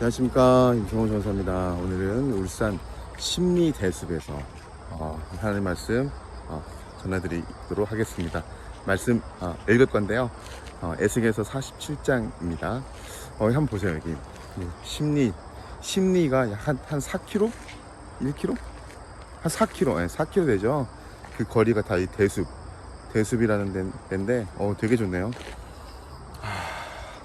안녕하십니까, 임성호 전사입니다. 오늘은 울산 심리대숲에서 하나님 말씀 전해드리도록 하겠습니다. 말씀 읽을 건데요. 에스겔서 47장입니다. 한번 보세요. 여기 심리가 한 4km? 1km? 한 4km, 4km 되죠. 그 거리가 다 이 대숲이라는 데인데 되게 좋네요.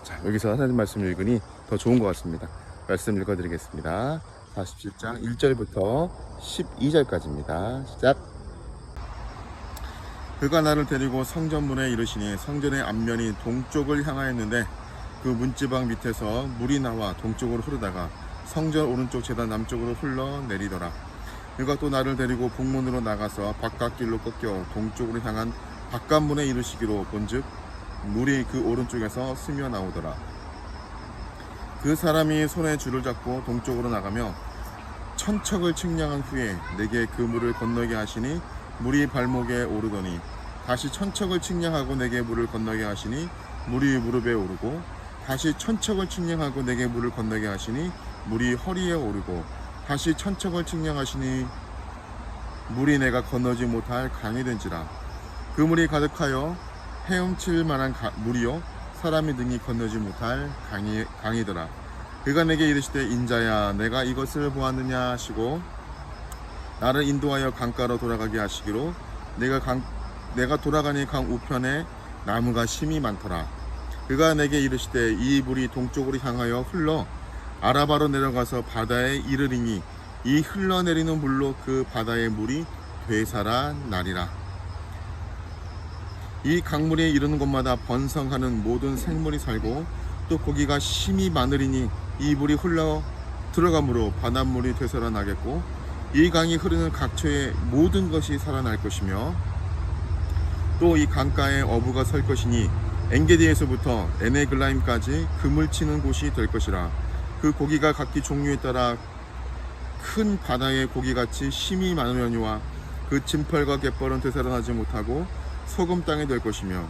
자, 여기서 하나님 말씀 읽으니 더 좋은 것 같습니다. 말씀 읽어드리겠습니다. 47장 1절부터 12절까지입니다. 시작. 그가 나를 데리고 성전문에 이르시니 성전의 앞면이 동쪽을 향하였는데 그 문지방 밑에서 물이 나와 동쪽으로 흐르다가 성전 오른쪽 제단 남쪽으로 흘러내리더라. 그가 또 나를 데리고 북문으로 나가서 바깥길로 꺾여 동쪽으로 향한 바깥문에 이르시기로 본즉 물이 그 오른쪽에서 스며 나오더라. 그 사람이 손에 줄을 잡고 동쪽으로 나가며 천척을 측량한 후에 내게 그 물을 건너게 하시니 물이 발목에 오르더니 다시 천척을 측량하고 내게 물을 건너게 하시니 물이 무릎에 오르고 다시 천척을 측량하고 내게 물을 건너게 하시니 물이 허리에 오르고 다시 천척을 측량하시니 물이 내가 건너지 못할 강이 된지라. 그 물이 가득하여 헤엄칠 만한 물이요 사람이 능히 건너지 못할 강이더라. 그가 내게 이르시되 인자야 내가 이것을 보았느냐 하시고 나를 인도하여 강가로 돌아가게 하시기로 내가 돌아가니 강 우편에 나무가 심이 많더라. 그가 내게 이르시되 이 물이 동쪽으로 향하여 흘러 아라바로 내려가서 바다에 이르리니 이 흘러내리는 물로 그 바다의 물이 되살아나리라. 이 강물에 이르는 곳마다 번성하는 모든 생물이 살고 또 고기가 심이 많으리니 이 물이 흘러 들어가므로 바닷물이 되살아나겠고 이 강이 흐르는 각처의 모든 것이 살아날 것이며 또 이 강가에 어부가 설 것이니 엔게디에서부터 에네글라임까지 금을 치는 곳이 될 것이라. 그 고기가 각기 종류에 따라 큰 바다의 고기같이 심이 많으려니와 그 진펄과 갯벌은 되살아나지 못하고 소금 땅이 될 것이며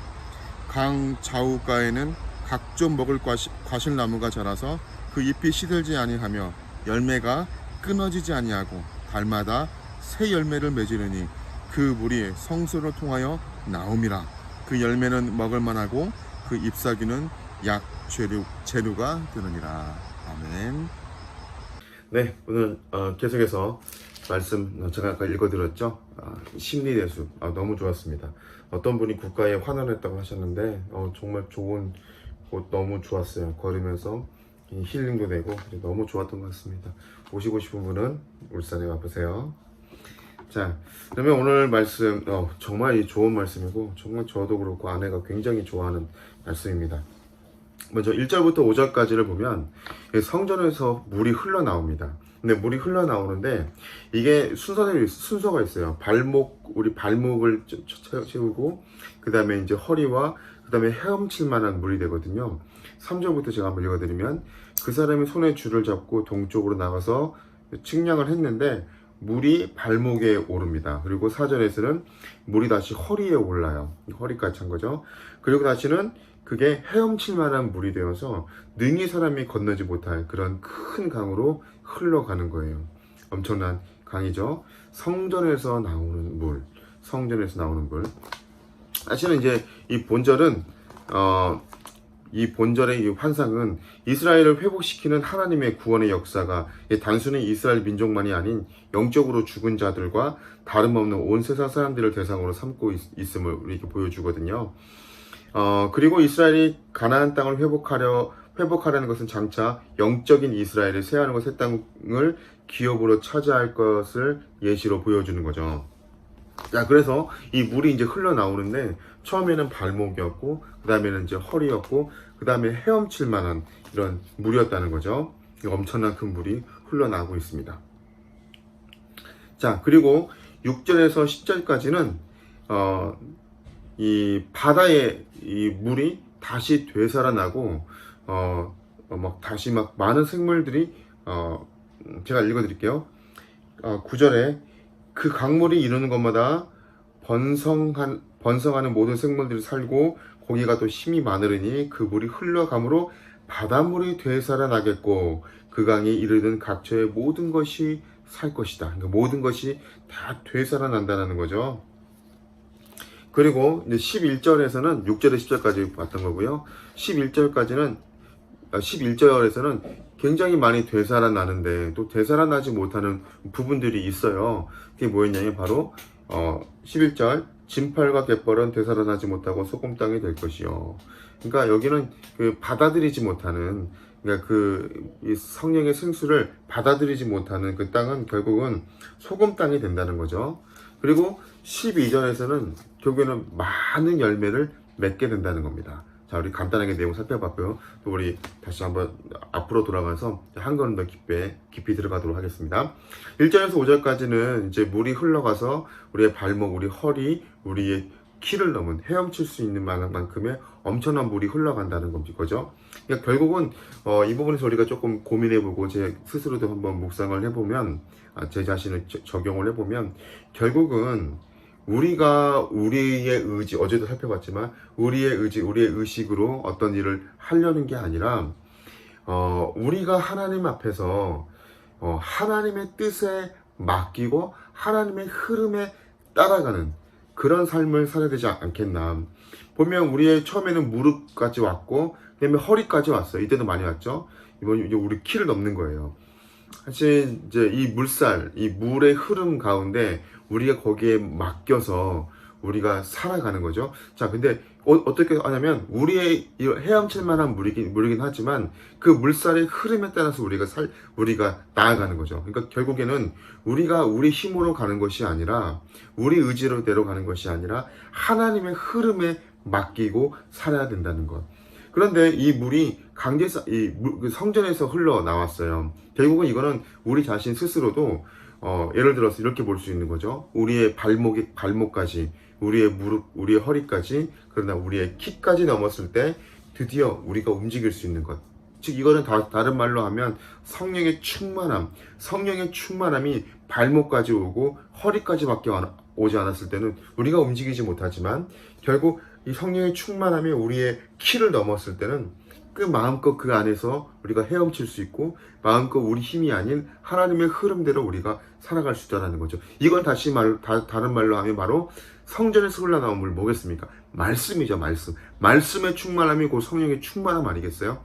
강 좌우가에는 각종 먹을 과실나무가 자라서 그 잎이 시들지 아니하며 열매가 끊어지지 아니하고 달마다 새 열매를 맺으려니 그 물이 성소를 통하여 나옴이라. 그 열매는 먹을 만하고 그 잎사귀는 약 재료가 되느니라. 아멘. 네, 오늘 계속해서 말씀 제가 아까 읽어드렸죠. 심리대숲 너무 좋았습니다. 어떤 분이 국가에 환원했다고 하셨는데 정말 좋은 곳 너무 좋았어요. 걸으면서 힐링도 되고 너무 좋았던 것 같습니다. 오시고 싶은 분은 울산에 와보세요. 자, 그러면 오늘 말씀 정말 좋은 말씀이고 정말 저도 그렇고 아내가 굉장히 좋아하는 말씀입니다. 먼저 1절부터 5절까지를 보면 성전에서 물이 흘러나옵니다. 근데 물이 흘러나오는데 이게 순서가 있어요. 우리 발목을 채우고 그 다음에 이제 허리와 그 다음에 헤엄칠 만한 물이 되거든요. 3절부터 제가 한번 읽어드리면 그 사람이 손에 줄을 잡고 동쪽으로 나가서 측량을 했는데 물이 발목에 오릅니다. 그리고 4절에서는 물이 다시 허리에 올라요. 허리까지 한 거죠. 그리고 다시는 그게 헤엄칠 만한 물이 되어서 능히 사람이 건너지 못할 그런 큰 강으로 흘러가는 거예요. 엄청난 강이죠. 성전에서 나오는 물. 사실은 이제 이 본절은 이 본절의 이 환상은 이스라엘을 회복시키는 하나님의 구원의 역사가 단순히 이스라엘 민족만이 아닌 영적으로 죽은 자들과 다름없는 온 세상 사람들을 대상으로 삼고 있음을 이렇게 보여주거든요. 그리고 이스라엘이 가나안 땅을 회복하려는 것은 장차 영적인 이스라엘을 세하는 새 땅을 기업으로 차지할 것을 예시로 보여주는 거죠. 자, 그래서 이 물이 이제 흘러나오는데 처음에는 발목이었고 그 다음에는 이제 허리였고 그 다음에 헤엄칠 만한 이런 물이었다는 거죠. 엄청난 큰 물이 흘러나오고 있습니다. 자, 그리고 6절에서 10절까지는 이 바다의 이 물이 다시 되살아나고 다시 많은 생물들이 제가 읽어드릴게요. 9절에 그 강물이 이루는 것마다 번성하는 모든 생물들이 살고 고기가 또 힘이 많으니 그 물이 흘러가므로 바닷물이 되살아나겠고 그 강에 이르는 각처의 모든 것이 살 것이다. 그러니까 모든 것이 다 되살아난다는 거죠. 그리고 이제 11절에서는 6절에 10절까지 봤던 거고요. 11절에서는 굉장히 많이 되살아나는데 또 되살아나지 못하는 부분들이 있어요. 그게 뭐였냐면 바로 11절 진팔과 갯벌은 되살아나지 못하고 소금 땅이 될 것이요. 그러니까 여기는 그 받아들이지 못하는, 그러니까 이 성령의 생수를 받아들이지 못하는 그 땅은 결국은 소금 땅이 된다는 거죠. 그리고 12절에서는 결국에는 많은 열매를 맺게 된다는 겁니다. 자, 우리 간단하게 내용 살펴봤고요. 또 우리 다시 한번 앞으로 돌아가서 한 걸음 더 깊이 들어가도록 하겠습니다. 1절에서 5절까지는 이제 물이 흘러가서 우리의 발목, 우리 허리, 우리의 키를 넘은 헤엄칠 수 있는 만큼의 엄청난 물이 흘러간다는 거죠. 그러니까 결국은 이 부분에서 우리가 조금 고민해보고 제 스스로도 한번 묵상을 해보면, 제 자신을 적용을 해보면, 결국은 우리가 우리의 의지, 어제도 살펴봤지만 우리의 의지, 우리의 의식으로 어떤 일을 하려는 게 아니라 우리가 하나님 앞에서 하나님의 뜻에 맡기고 하나님의 흐름에 따라가는 그런 삶을 살아야 되지 않겠나. 보면 우리의 처음에는 무릎까지 왔고 그다음에 허리까지 왔어요. 이때도 많이 왔죠. 이번 이제 우리 키를 넘는 거예요. 사실 이제 이 물살, 이 물의 흐름 가운데 우리가 거기에 맡겨서 우리가 살아가는 거죠. 자, 근데 어떻게 하냐면 우리의 헤엄칠 만한 물이긴 하지만 그 물살의 흐름에 따라서 우리가 나아가는 거죠. 그러니까 결국에는 우리가 우리 힘으로 가는 것이 아니라 우리 의지로 내려가는 것이 아니라 하나님의 흐름에 맡기고 살아야 된다는 것. 그런데 이 물이 그 성전에서 흘러 나왔어요. 결국은 이거는 우리 자신 스스로도 예를 들어서 이렇게 볼 수 있는 거죠. 우리의 발목까지, 우리의 무릎, 우리의 허리까지, 그러나 우리의 키까지 넘었을 때 드디어 우리가 움직일 수 있는 것. 즉 이거는 다른 말로 하면 성령의 충만함이 발목까지 오고 허리까지밖에 오지 않았을 때는 우리가 움직이지 못하지만, 결국 이 성령의 충만함이 우리의 키를 넘었을 때는 마음껏 그 안에서 우리가 헤엄칠 수 있고 마음껏 우리 힘이 아닌 하나님의 흐름대로 우리가 살아갈 수 있다는 거죠. 이건 다른 말로 하면 바로 성전에서 흘러나온 물 뭐겠습니까? 말씀이죠. 말씀의 충만함이 곧 성령의 충만함 아니겠어요?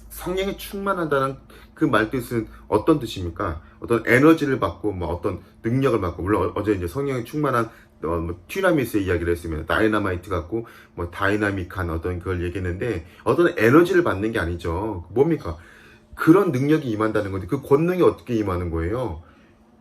성령이 충만하다는 그 말뜻은 어떤 뜻입니까? 어떤 에너지를 받고 어떤 능력을 받고, 물론 어제 이제 성령이 충만한 튀라미스의 이야기를 했으면 다이너마이트 같고 다이나믹한 어떤 그걸 얘기했는데, 어떤 에너지를 받는 게 아니죠. 뭡니까? 그런 능력이 임한다는 건데 그 권능이 어떻게 임하는 거예요?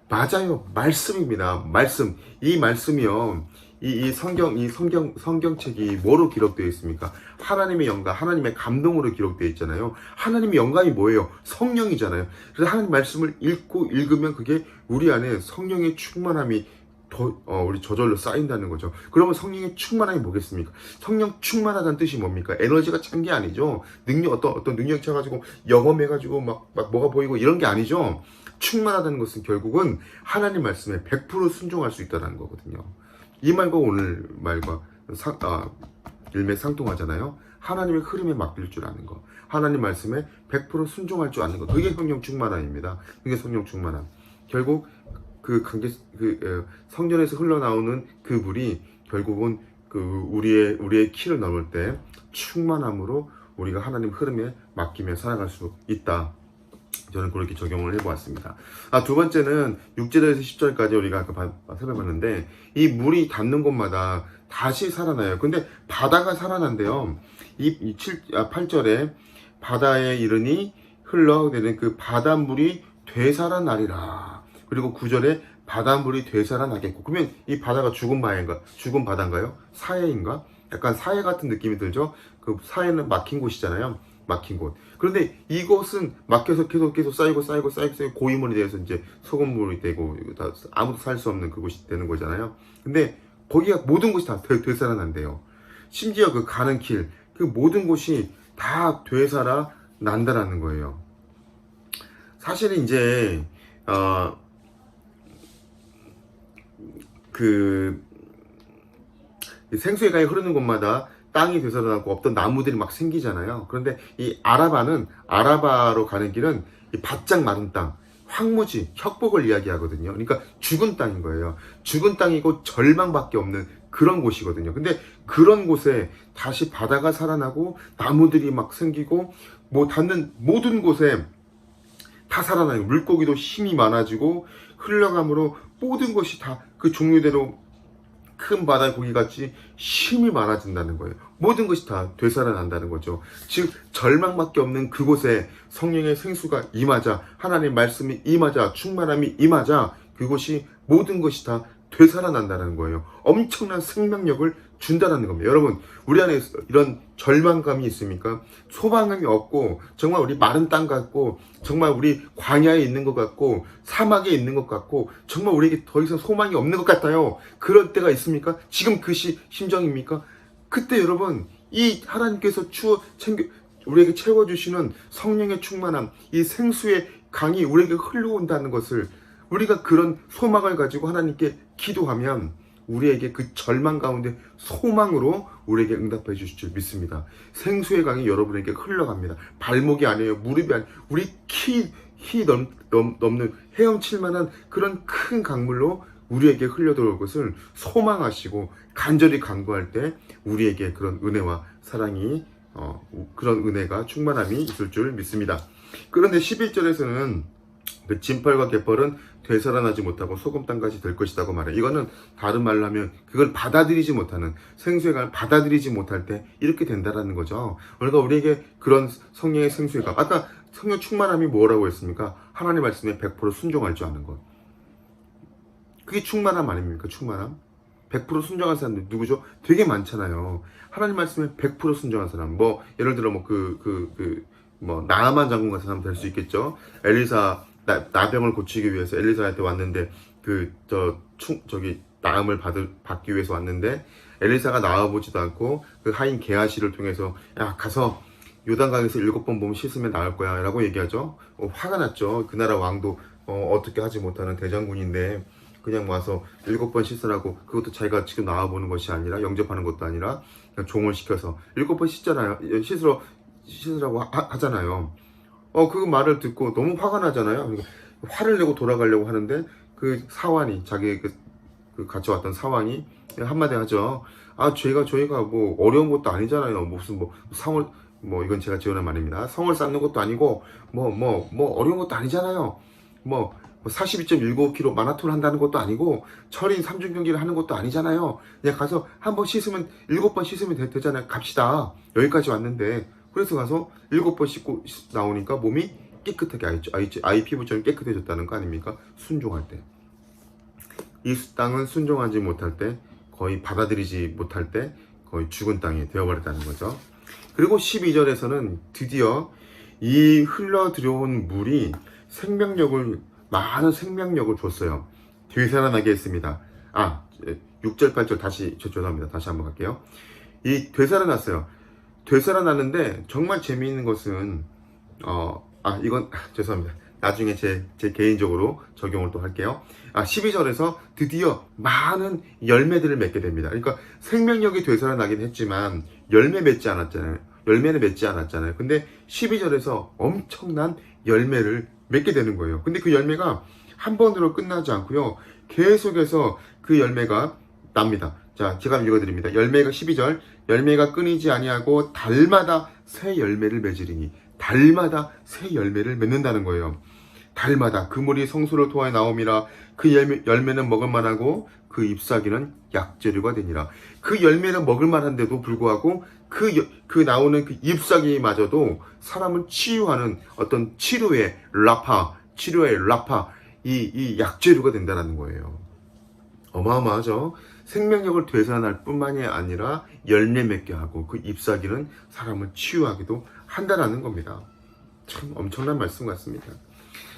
맞아요. 말씀입니다. 말씀. 이 말씀이요. 이 성경책이 뭐로 기록되어 있습니까? 하나님의 영감, 하나님의 감동으로 기록되어 있잖아요. 하나님의 영감이 뭐예요? 성령이잖아요. 그래서 하나님 말씀을 읽으면 그게 우리 안에 성령의 충만함이 우리 저절로 쌓인다는 거죠. 그러면 성령의 충만함이 뭐겠습니까? 성령 충만하다는 뜻이 뭡니까? 에너지가 찬 게 아니죠. 어떤 능력 차가지고 영험해가지고 막 뭐가 보이고 이런 게 아니죠. 충만하다는 것은 결국은 하나님 말씀에 100% 순종할 수 있다는 거거든요. 이 말과 오늘 말과 일맥상통하잖아요. 하나님의 흐름에 맡길 줄 아는 거, 하나님 말씀에 100% 순종할 줄 아는 거, 그게 성령 충만함입니다. 그게 성령 충만함. 결국 성전에서 흘러나오는 그 물이 결국은 우리의 키를 넘을 때 충만함으로 우리가 하나님 흐름에 맡기며 살아갈 수 있다. 저는 그렇게 적용을 해보았습니다. 두 번째는 6절에서 10절까지 우리가 아까 살펴봤는데, 이 물이 닿는 곳마다 다시 살아나요. 근데 바다가 살아난대요. 8절에 바다에 이르니 흘러내리는 그 바닷물이 되살아나리라. 그리고 9절에 바닷물이 되살아나겠고. 그러면 이 바다가 죽은 바다인가요? 사해인가? 약간 사해 같은 느낌이 들죠? 그 사해는 막힌 곳이잖아요. 막힌 곳. 그런데 이곳은 막혀서 계속 쌓이고 고이물이 돼서 이제 소금물이 되고 아무도 살 수 없는 그곳이 되는 거잖아요. 근데 거기가 모든 곳이 다 되살아난대요. 심지어 그 가는 길, 그 모든 곳이 다 되살아난다라는 거예요. 사실은 이제 생수의 강이 흐르는 곳마다 땅이 되살아나고 없던 나무들이 막 생기잖아요. 그런데 이 아라바로 가는 길은 이 바짝 마른 땅, 황무지, 혁복을 이야기하거든요. 그러니까 죽은 땅인 거예요. 죽은 땅이고 절망밖에 없는 그런 곳이거든요. 근데 그런 곳에 다시 바다가 살아나고 나무들이 막 생기고 뭐 닿는 모든 곳에 다 살아나요. 물고기도 힘이 많아지고 흘러감으로 모든 것이 다 그 종류대로 큰 바다의 고기같이 힘이 많아진다는 거예요. 모든 것이 다 되살아난다는 거죠. 즉 절망밖에 없는 그곳에 성령의 생수가 임하자, 하나님의 말씀이 임하자, 충만함이 임하자 그곳이 모든 것이 다 되살아난다는 거예요. 엄청난 생명력을 준다는 겁니다. 여러분, 우리 안에 이런 절망감이 있습니까? 소망감이 없고 정말 우리 마른 땅 같고 정말 우리 광야에 있는 것 같고 사막에 있는 것 같고 정말 우리에게 더 이상 소망이 없는 것 같아요. 그럴 때가 있습니까? 지금 그 심정입니까? 그때 여러분, 이 하나님께서 우리에게 채워주시는 성령의 충만함, 이 생수의 강이 우리에게 흘러온다는 것을 우리가 그런 소망을 가지고 하나님께 기도하면 우리에게 그 절망 가운데 소망으로 우리에게 응답해 주실 줄 믿습니다. 생수의 강이 여러분에게 흘러갑니다. 발목이 아니에요. 무릎이 아니에요. 우리 키 넘는 헤엄칠 만한 그런 큰 강물로 우리에게 흘려들어올 것을 소망하시고 간절히 간구할 때 우리에게 그런 은혜와 사랑이 그런 은혜가 충만함이 있을 줄 믿습니다. 그런데 11절에서는 그 진펄과 갯벌은 되살아나지 못하고 소금 땅같이 될 것이라고 말해요. 이거는 다른 말로 하면 그걸 받아들이지 못하는, 생수의 강을 받아들이지 못할 때 이렇게 된다라는 거죠. 그러니까 우리에게 그런 성령의 생수의 강, 아까 성령 충만함이 뭐라고 했습니까? 하나님 말씀에 100% 순종할 줄 아는 것. 그게 충만함 아닙니까? 충만함? 100% 순종한 사람들 누구죠? 되게 많잖아요. 하나님 말씀에 100% 순종한 사람. 뭐 예를 들어 나아만 장군 같은 사람 될 수 있겠죠. 엘리사 나병을 고치기 위해서 엘리사한테 왔는데 나음을 받기 위해서 왔는데 엘리사가 나와보지도 않고 그 하인 게하시를 통해서 야 가서 요단강에서 7번 몸 씻으면 나을 거야 라고 얘기하죠. 화가 났죠. 그 나라 왕도 어떻게 하지 못하는 대장군인데 그냥 와서 7번 씻으라고, 그것도 자기가 지금 나와보는 것이 아니라 영접하는 것도 아니라 그냥 종을 시켜서 7번 씻으라고 하잖아요. 그 말을 듣고 너무 화가 나잖아요. 그러니까 화를 내고 돌아가려고 하는데 그 사환이, 자기 그 같이 왔던 사환이 한마디 하죠. 저희가 뭐 어려운 것도 아니잖아요. 무슨 성을 이건 제가 지어낸 말입니다. 성을 쌓는 것도 아니고 어려운 것도 아니잖아요. 42.19km 마라톤 한다는 것도 아니고 철인 3중 경기를 하는 것도 아니잖아요. 그냥 가서 한번 씻으면 7번 씻으면 되잖아요. 갑시다. 여기까지 왔는데. 그래서 가서 7번 씻고 나오니까 몸이 깨끗하게 아이 피부처럼 깨끗해졌다는 거 아닙니까? 순종할 때. 이 땅은 순종하지 못할 때, 거의 받아들이지 못할 때 거의 죽은 땅이 되어버렸다는 거죠. 그리고 12절에서는 드디어 이 흘러 들어온 물이 많은 생명력을 줬어요. 되살아나게 했습니다. 6절 8절 죄송합니다. 다시 한번 갈게요. 이 되살아났어요. 되살아났는데 정말 재미있는 것은 이건 죄송합니다. 나중에 제 개인적으로 적용을 또 할게요. 12절에서 드디어 많은 열매들을 맺게 됩니다. 그러니까 생명력이 되살아나긴 했지만 열매는 맺지 않았잖아요. 근데 12절에서 엄청난 열매를 맺게 되는 거예요. 근데 그 열매가 한 번으로 끝나지 않고요. 계속해서 그 열매가 납니다. 자, 제가 읽어드립니다. 열매가 12절, 열매가 끊이지 아니하고 달마다 새 열매를 맺으리니, 달마다 새 열매를 맺는다는 거예요. 달마다 그 물이 성소를 통하여 나옴이라. 그 열매는 먹을만하고 그 잎사귀는 약재료가 되니라. 그 열매는 먹을만한데도 불구하고 그 나오는 그 잎사귀마저도 사람을 치유하는 어떤 치료의 라파, 이 약재료가 된다는 거예요. 어마어마하죠. 생명력을 되살아날 뿐만이 아니라 열매 맺게 하고 그 잎사귀는 사람을 치유하기도 한다는 겁니다. 참 엄청난 말씀 같습니다.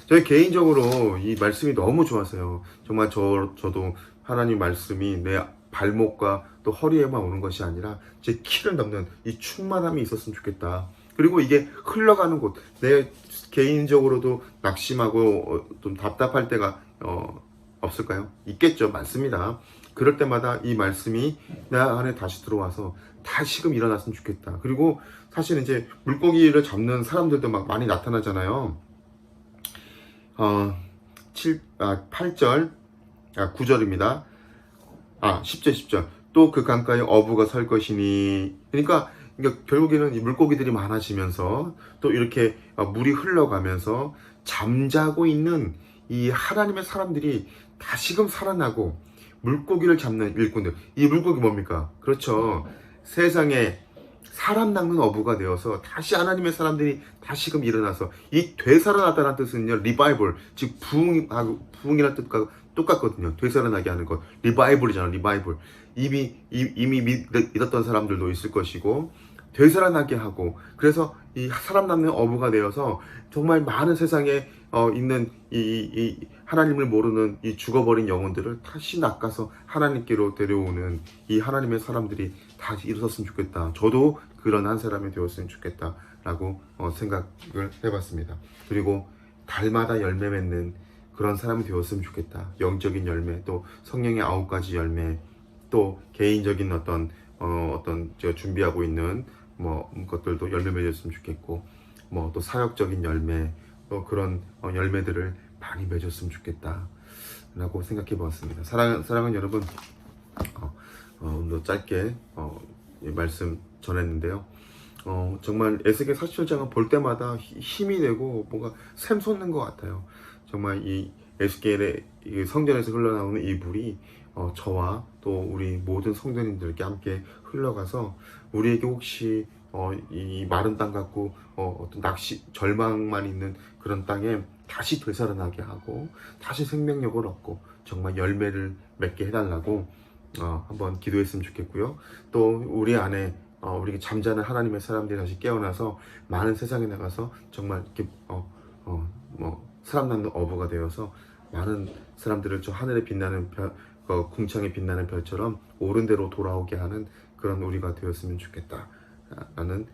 저희 개인적으로 이 말씀이 너무 좋았어요. 정말 저도 하나님 말씀이 내 발목과 또 허리에만 오는 것이 아니라 제 키를 넘는 이 충만함이 있었으면 좋겠다. 그리고 이게 흘러가는 곳, 내 개인적으로도 낙심하고 좀 답답할 때가 없을까요? 있겠죠. 많습니다. 그럴 때마다 이 말씀이 내 안에 다시 들어와서 다시금 일어났으면 좋겠다. 그리고 사실 이제 물고기를 잡는 사람들도 막 많이 나타나잖아요. 8절, 9절입니다. 10절. 또 그 강가에 어부가 설 것이니. 그러니까 결국에는 이 물고기들이 많아지면서 또 이렇게 물이 흘러가면서 잠자고 있는 이 하나님의 사람들이 다시금 살아나고 물고기를 잡는 일꾼들. 이 물고기 뭡니까? 그렇죠. 세상에 사람 낚는 어부가 되어서 다시 하나님의 사람들이 다시금 일어나서 이 되살아나다는 뜻은요, 리바이벌, 즉 부흥이라는 뜻과 똑같거든요. 되살아나게 하는 것, 리바이벌이잖아, 리바이벌. 이미 믿었던 사람들도 있을 것이고 되살아나게 하고, 그래서 이 사람 낚는 어부가 되어서 정말 많은 세상에 있는 이 하나님을 모르는 이 죽어버린 영혼들을 다시 낚아서 하나님께로 데려오는 이 하나님의 사람들이 다시 일어섰으면 좋겠다. 저도 그런 한 사람이 되었으면 좋겠다라고 생각을 해봤습니다. 그리고 달마다 열매 맺는 그런 사람이 되었으면 좋겠다. 영적인 열매, 또 성령의 9가지 열매, 또 개인적인 어떤 제가 준비하고 있는 것들도 열매 맺었으면 좋겠고, 또 사역적인 열매, 또 그런 열매들을 많이 맺었으면 좋겠다라고 생각해 보았습니다. 사랑하는 여러분, 오늘도 짧게 말씀 전했는데요. 정말 에스겔 47장은 볼 때마다 힘이 되고 뭔가 샘솟는 것 같아요. 정말 이 에스겔의 성전에서 흘러나오는 이 물이 저와 또 우리 모든 성도님들께 함께 흘러가서 우리에게 혹시 이 마른 땅 같고 어떤 절망만 있는 그런 땅에 다시 되살아나게 하고 다시 생명력을 얻고 정말 열매를 맺게 해달라고 한번 기도했으면 좋겠고요. 또 우리 안에 우리 잠자는 하나님의 사람들이 다시 깨어나서 많은 세상에 나가서 정말 이렇게 사람 낳는 어부가 되어서 많은 사람들을 저 하늘에 빛나는 별, 궁창에 빛나는 별처럼 옳은 대로 돌아오게 하는 그런 우리가 되었으면 좋겠다 라는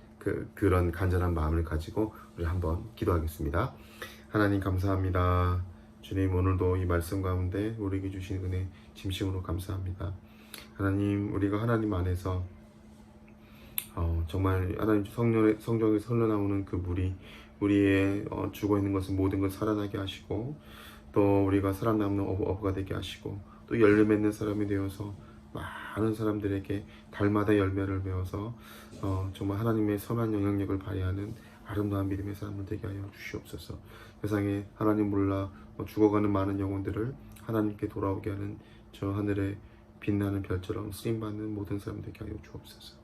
그런 간절한 마음을 가지고 우리 한번 기도하겠습니다. 하나님 감사합니다. 주님, 오늘도 이 말씀 가운데 우리에게 주신 은혜 진심으로 감사합니다. 하나님, 우리가 하나님 안에서 정말 하나님 성경에서 흘러나오는 그 물이 우리의 죽어있는 것은 모든 걸 살아나게 하시고, 또 우리가 사람 남는 어부가 되게 하시고, 또 열매 맺는 사람이 되어서 많은 사람들에게 달마다 열매를 메워서 정말 하나님의 선한 영향력을 발휘하는 아름다운 믿음의 사람을 되게 하여 주시옵소서. 세상에 하나님 몰라 죽어가는 많은 영혼들을 하나님께 돌아오게 하는 저 하늘의 빛나는 별처럼 쓰임받는 모든 사람 되게 하여 주옵소서.